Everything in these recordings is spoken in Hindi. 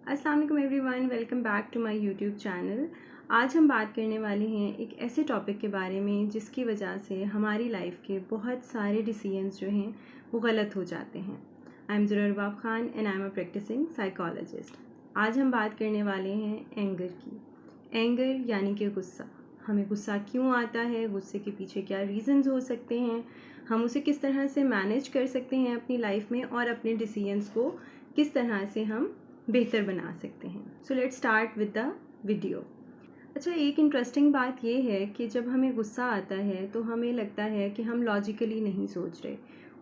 अस्सलाम वालेकुम everyone, welcome back to my YouTube channel. आज हम बात करने वाले हैं एक ऐसे टॉपिक के बारे में जिसकी वजह से हमारी लाइफ के बहुत सारे डिसीजंस जो हैं वो गलत हो जाते हैं। I am Zurair Rabab Khan and I am a practising psychologist. आज हम बात करने वाले हैं एंगर की। एंगर यानी कि गुस्सा। हमें गुस्सा क्यों आता है, गुस्से के पीछे क्या रीज़न्स हो सकते हैं, हम उसे किस तरह से मैनेज कर सकते हैं अपनी लाइफ में और अपने डिसीजंस को किस तरह से हम बेहतर बना सकते हैं। So let's start with the video. अच्छा, एक इंटरेस्टिंग बात ये है कि जब हमें गुस्सा आता है तो हमें लगता है कि हम लॉजिकली नहीं सोच रहे।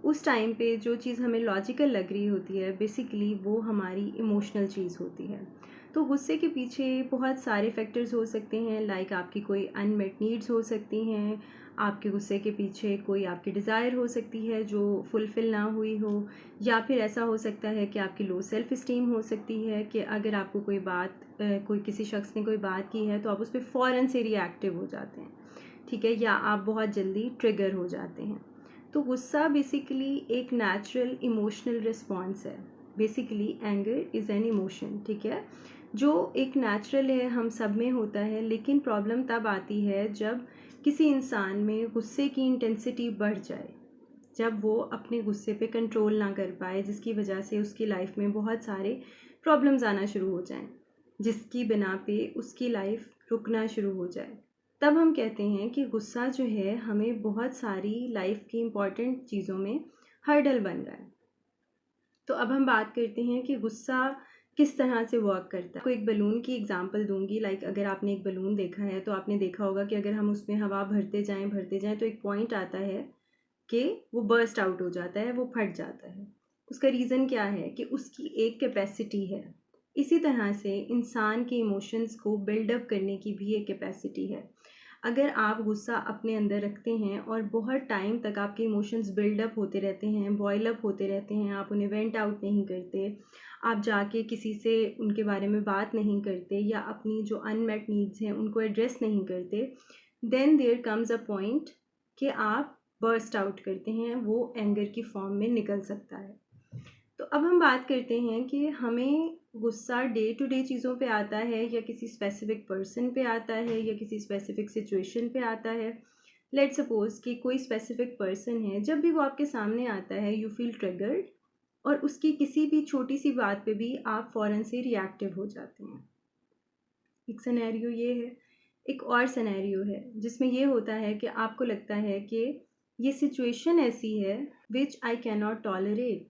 उस टाइम पे जो चीज़ हमें लॉजिकल लग रही होती है बेसिकली वो हमारी इमोशनल चीज़ होती है। तो गुस्से के पीछे बहुत सारे फैक्टर्स हो सकते हैं, लाइक आपकी कोई अनमेट नीड्स हो सकती हैं, आपके गुस्से के पीछे कोई आपकी डिज़ायर हो सकती है जो फुलफ़िल ना हुई हो, या फिर ऐसा हो सकता है कि आपकी लो सेल्फ़ इस्टीम हो सकती है कि अगर आपको कोई बात कोई किसी शख्स ने कोई बात की है तो आप उस पर फ़ौरन से रिएक्टिव हो जाते हैं, ठीक है, या आप बहुत जल्दी ट्रिगर हो जाते हैं। तो गुस्सा बेसिकली एक नेचुरल इमोशनल रिस्पॉन्स है। Basically anger is an emotion, ठीक है, जो एक नेचुरल है, हम सब में होता है। लेकिन प्रॉब्लम तब आती है जब किसी इंसान में गुस्से की इंटेंसिटी बढ़ जाए, जब वो अपने गुस्से पे कंट्रोल ना कर पाए, जिसकी वजह से उसकी लाइफ में बहुत सारे प्रॉब्लम्स आना शुरू हो जाएं, जिसकी बिना पे उसकी लाइफ रुकना शुरू हो जाए। तब हम कहते हैं कि गुस्सा जो है हमें बहुत सारी लाइफ की इम्पॉर्टेंट चीज़ों में हर्डल बन रहा है। तो अब हम बात करते हैं कि गुस्सा किस तरह से वर्क करता है। कोई एक बलून की एग्जांपल दूंगी। लाइक अगर आपने एक बलून देखा है तो आपने देखा होगा कि अगर हम उसमें हवा भरते जाएं तो एक पॉइंट आता है कि वो बर्स्ट आउट हो जाता है, वो फट जाता है। उसका रीज़न क्या है कि उसकी एक कैपेसिटी है। इसी तरह से इंसान के इमोशंस को बिल्डअप करने की भी एक कैपेसिटी है। अगर आप गुस्सा अपने अंदर रखते हैं और बहुत टाइम तक आपके इमोशंस बिल्डअप होते रहते हैं, बॉयल अप होते रहते हैं, आप उन्हें वेंट आउट नहीं करते, आप जाके किसी से उनके बारे में बात नहीं करते या अपनी जो अनमेट नीड्स हैं उनको एड्रेस नहीं करते, then there comes a point कि आप बर्स्ट आउट करते हैं। वो एंगर की फॉर्म में निकल सकता है। तो अब हम बात करते हैं कि हमें गुस्सा डे टू डे चीज़ों पे आता है या किसी स्पेसिफिक पर्सन पे आता है या किसी स्पेसिफिक सिचुएशन पे आता है। लेट्स सपोज कि कोई स्पेसिफिक पर्सन है, जब भी वो आपके सामने आता है यू फील ट्रिगर्ड, और उसकी किसी भी छोटी सी बात पे भी आप फ़ौरन से रिएक्टिव हो जाते हैं। एक सिनेरियो ये है। एक और सिनेरियो है जिसमें ये होता है कि आपको लगता है कि ये सिचुएशन ऐसी है विच आई कैन नॉट टॉलरेट,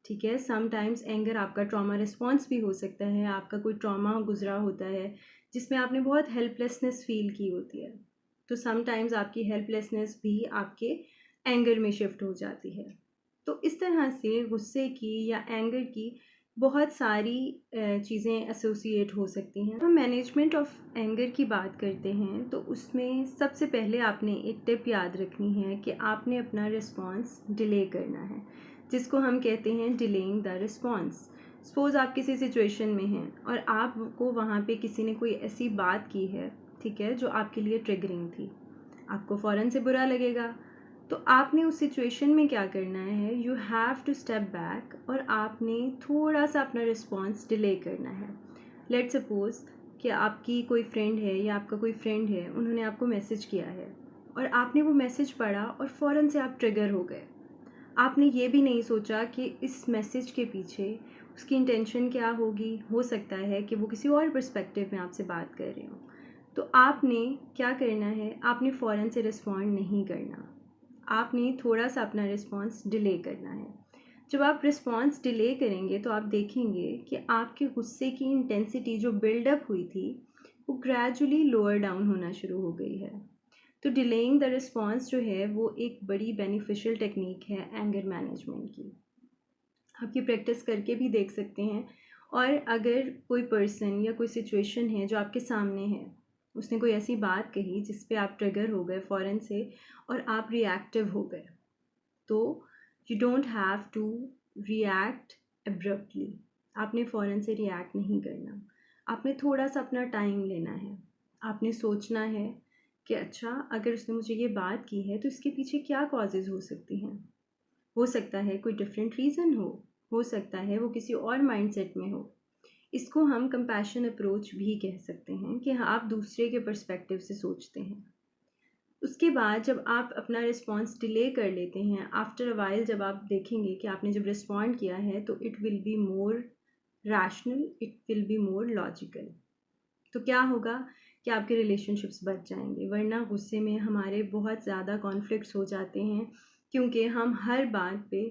ठीक है। समटाइम्स एंगर आपका ट्रॉमा रिस्पॉन्स भी हो सकता है। आपका कोई ट्रॉमा गुजरा होता है जिसमें आपने बहुत हेल्पलेसनेस फील की होती है, तो समटाइम्स आपकी हेल्पलेसनेस भी आपके एंगर में शिफ्ट हो जाती है। तो इस तरह से गुस्से की या एंगर की बहुत सारी चीज़ें एसोसिएट हो सकती हैं। हम मैनेजमेंट ऑफ एंगर की बात करते हैं तो उसमें सबसे पहले आपने एक टिप याद रखनी है कि आपने अपना रिस्पॉन्स डिले करना है, जिसको हम कहते हैं डिलेइंग द रिस्पॉन्स। सपोज़ आप किसी सिचुएशन में हैं और आपको वहाँ पे किसी ने कोई ऐसी बात की है, ठीक है, जो आपके लिए ट्रिगरिंग थी, आपको फ़ौरन से बुरा लगेगा। तो आपने उस सिचुएशन में क्या करना है, you have to step back और आपने थोड़ा सा अपना रिस्पॉन्स डिले करना है। लेट्स सपोज़ कि आपकी कोई फ्रेंड है या आपका कोई फ्रेंड है, उन्होंने आपको मैसेज किया है और आपने वो मैसेज पढ़ा और फ़ौरन से आप ट्रिगर हो गए। आपने ये भी नहीं सोचा कि इस मैसेज के पीछे उसकी इंटेंशन क्या होगी। हो सकता है कि वो किसी और पर्सपेक्टिव में आपसे बात कर रहे हो। तो आपने क्या करना है, आपने फ़ौरन से रिस्पॉन्ड नहीं करना, आपने थोड़ा सा अपना रिस्पॉन्स डिले करना है। जब आप रिस्पॉन्स डिले करेंगे तो आप देखेंगे कि आपके गुस्से की इंटेंसिटी जो बिल्डअप हुई थी वो ग्रेजुअली लोअर डाउन होना शुरू हो गई है। तो डिलेइंग द रिस्पॉन्स जो है वो एक बड़ी बेनिफिशियल टेक्निक है एंगर मैनेजमेंट की। आप ये प्रैक्टिस करके भी देख सकते हैं। और अगर कोई पर्सन या कोई सिचुएशन है जो आपके सामने है, उसने कोई ऐसी बात कही जिस पे आप ट्रिगर हो गए फ़ौरन से और आप रिएक्टिव हो गए, तो you don't have to react abruptly. आपने फ़ौरन से रिएक्ट नहीं करना, आपने थोड़ा सा अपना टाइम लेना है। आपने सोचना है कि अच्छा, अगर उसने मुझे ये बात की है तो इसके पीछे क्या कॉजेज़ हो सकती हैं। हो सकता है कोई डिफरेंट रीज़न हो सकता है वो किसी और माइंडसेट में हो। इसको हम कंपैशन अप्रोच भी कह सकते हैं कि आप दूसरे के पर्सपेक्टिव से सोचते हैं। उसके बाद जब आप अपना रिस्पॉन्स डिले कर लेते हैं, आफ्टर अ वाइल जब आप देखेंगे कि आपने जब रिस्पॉन्ड किया है तो it will be more rational, it will be more logical. तो क्या होगा कि आपके रिलेशनशिप्स बच जाएंगे, वरना गुस्से में हमारे बहुत ज़्यादा कॉन्फ्लिक्ट्स हो जाते हैं क्योंकि हम हर बात पे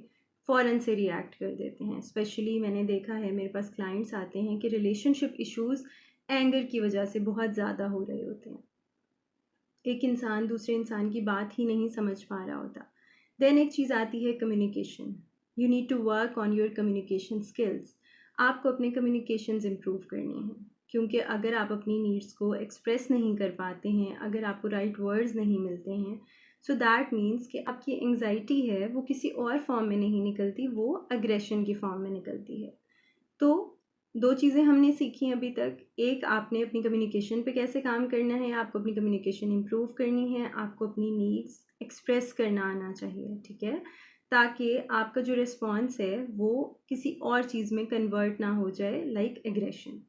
फ़ौरन से रिएक्ट कर देते हैं। स्पेशली मैंने देखा है, मेरे पास क्लाइंट्स आते हैं कि रिलेशनशिप इश्यूज़ एंगर की वजह से बहुत ज़्यादा हो रहे होते हैं। एक इंसान दूसरे इंसान की बात ही नहीं समझ पा रहा होता। देन एक चीज़ आती है communication. You need to work on your communication skills. आपको अपने कम्युनिकेशंस इम्प्रूव करने हैं, क्योंकि अगर आप अपनी नीड्स को एक्सप्रेस नहीं कर पाते हैं, अगर आपको राइट वर्ड्स नहीं मिलते हैं, सो दैट मीन्स कि आपकी एंग्जाइटी है वो किसी और फॉर्म में नहीं निकलती, वो अग्रेशन की फॉर्म में निकलती है। तो 2 चीज़ें हमने सीखी अभी तक। एक, आपने अपनी कम्युनिकेशन पे कैसे काम करना है, आपको अपनी कम्युनिकेशन इम्प्रूव करनी है, आपको अपनी नीड्स एक्सप्रेस करना आना चाहिए, ठीक है? ताकि आपका जो रिस्पॉन्स है वो किसी और चीज़ में कन्वर्ट ना हो जाए, लाइक एग्रेशन।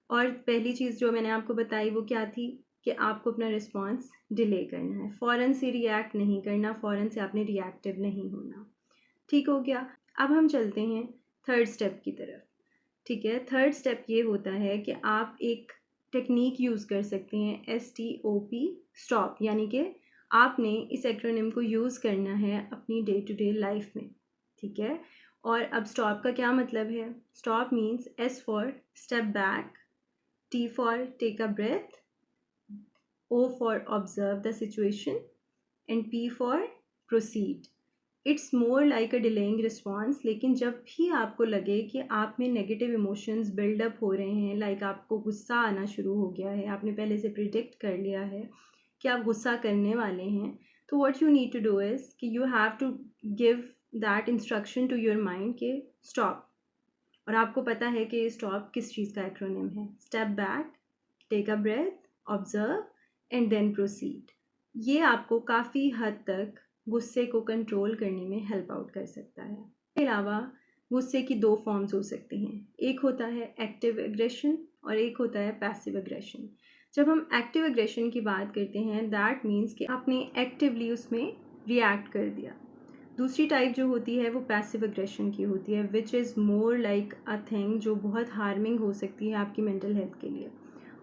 और पहली चीज़ जो मैंने आपको बताई वो क्या थी कि आपको अपना रिस्पॉन्स डिले करना है, फ़ौरन से रिएक्ट नहीं करना, फ़ौरन से आपने रिएक्टिव नहीं होना। ठीक हो गया? अब हम चलते हैं थर्ड स्टेप की तरफ। ठीक है, थर्ड स्टेप ये होता है कि आप एक टेक्निक यूज़ कर सकते हैं, STOP, स्टॉप। यानी कि आपने इस एक्रोनिम को यूज़ करना है अपनी डे टू डे लाइफ में, ठीक है? और अब स्टॉप का क्या मतलब है? Stop means S for step back, T for take a breath, O for observe the situation and P for proceed. It's more like a delaying response. लेकिन जब भी आपको लगे कि आप में नेगेटिव इमोशंस बिल्डअप हो रहे हैं, लाइक आपको गुस्सा आना शुरू हो गया है, आपने पहले से प्रिडिक्ट कर लिया है कि आप गुस्सा करने वाले हैं, तो what you need to do is कि you have to give that instruction to your mind कि स्टॉप। और आपको पता है कि स्टॉप किस चीज़ का एक्रोनिम है? Step back, take a breath, observe and then proceed. ये आपको काफ़ी हद तक गुस्से को कंट्रोल करने में हेल्प आउट कर सकता है। इसके अलावा गुस्से की 2 फॉर्म्स हो सकती हैं। एक होता है एक्टिव एग्रेशन और एक होता है पैसिव एग्रेशन। जब हम एक्टिव एग्रेशन की बात करते हैं, दैट मीन्स कि आपने एक्टिवली उसमें रिएक्ट कर दिया। दूसरी टाइप जो होती है वो पैसिव एग्रेशन की होती है, which is more like a thing जो बहुत हार्मिंग हो सकती है आपकी मेंटल हेल्थ के लिए।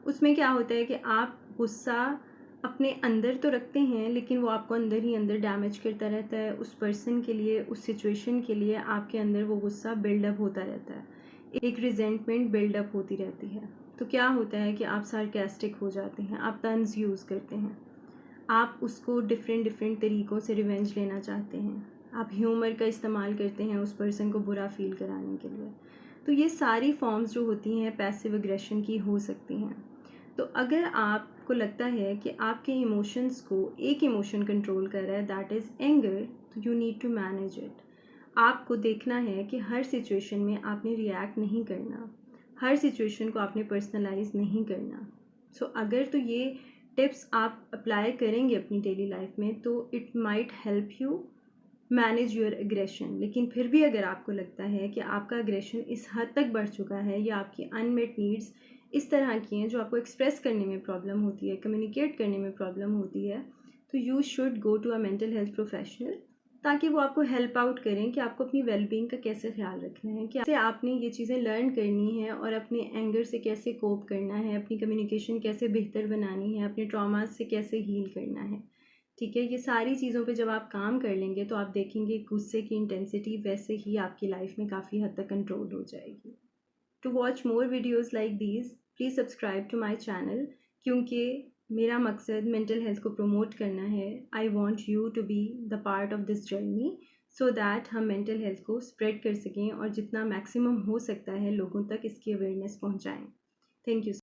उसमें क्या होता है कि आप गुस्सा अपने अंदर तो रखते हैं, लेकिन वो आपको अंदर ही अंदर डैमेज करता रहता है। उस पर्सन के लिए, उस सिचुएशन के लिए आपके अंदर वो गुस्सा बिल्डअप होता रहता है, एक रिजेंटमेंट बिल्डअप होती रहती है। तो क्या होता है कि आप सार्केस्टिक हो जाते हैं, आप तंज यूज़ करते हैं, आप उसको डिफरेंट डिफरेंट तरीक़ों से रिवेंज लेना चाहते हैं, आप ह्यूमर का इस्तेमाल करते हैं उस पर्सन को बुरा फील कराने के लिए। तो ये सारी फॉर्म्स जो होती हैं पैसिव एग्रेशन की हो सकती हैं। तो अगर आपको लगता है कि आपके इमोशंस को एक इमोशन कंट्रोल कर रहा है, दैट इज़ एंगर, तो you need to manage it. आपको देखना है कि हर सिचुएशन में आपने रिएक्ट नहीं करना, हर सिचुएशन को आपने पर्सनलाइज नहीं करना। सो अगर तो ये टिप्स आप अप्लाई करेंगे अपनी डेली लाइफ में, तो it might help you manage your aggression. लेकिन फिर भी अगर आपको लगता है कि आपका एग्रेशन इस हद तक बढ़ चुका है या आपकी अनमेट नीड्स इस तरह की हैं जो आपको एक्सप्रेस करने में प्रॉब्लम होती है, कम्युनिकेट करने में प्रॉब्लम होती है, तो you should go to a mental health professional, ताकि वो आपको हेल्प आउट करें कि आपको अपनी वेलबींग का कैसे ख्याल रखना है, कैसे आपने ये चीज़ें लर्न करनी है और अपने एंगर से कैसे कोप करना है, अपनी कम्युनिकेशन कैसे बेहतर बनानी है, अपने ट्रॉमास से कैसे हील करना है। ठीक है, ये सारी चीज़ों पे जब आप काम कर लेंगे तो आप देखेंगे गुस्से की इंटेंसिटी वैसे ही आपकी लाइफ में काफ़ी हद तक कंट्रोल हो जाएगी। To watch more videos like these, please subscribe to my channel, क्योंकि मेरा मकसद मेंटल हेल्थ को प्रमोट करना है। I want you to be the part of this journey, so that हम मेंटल हेल्थ को स्प्रेड कर सकें और जितना मैक्सिमम हो सकता है लोगों तक इसकी अवेयरनेस पहुँचाएँ। Thank you.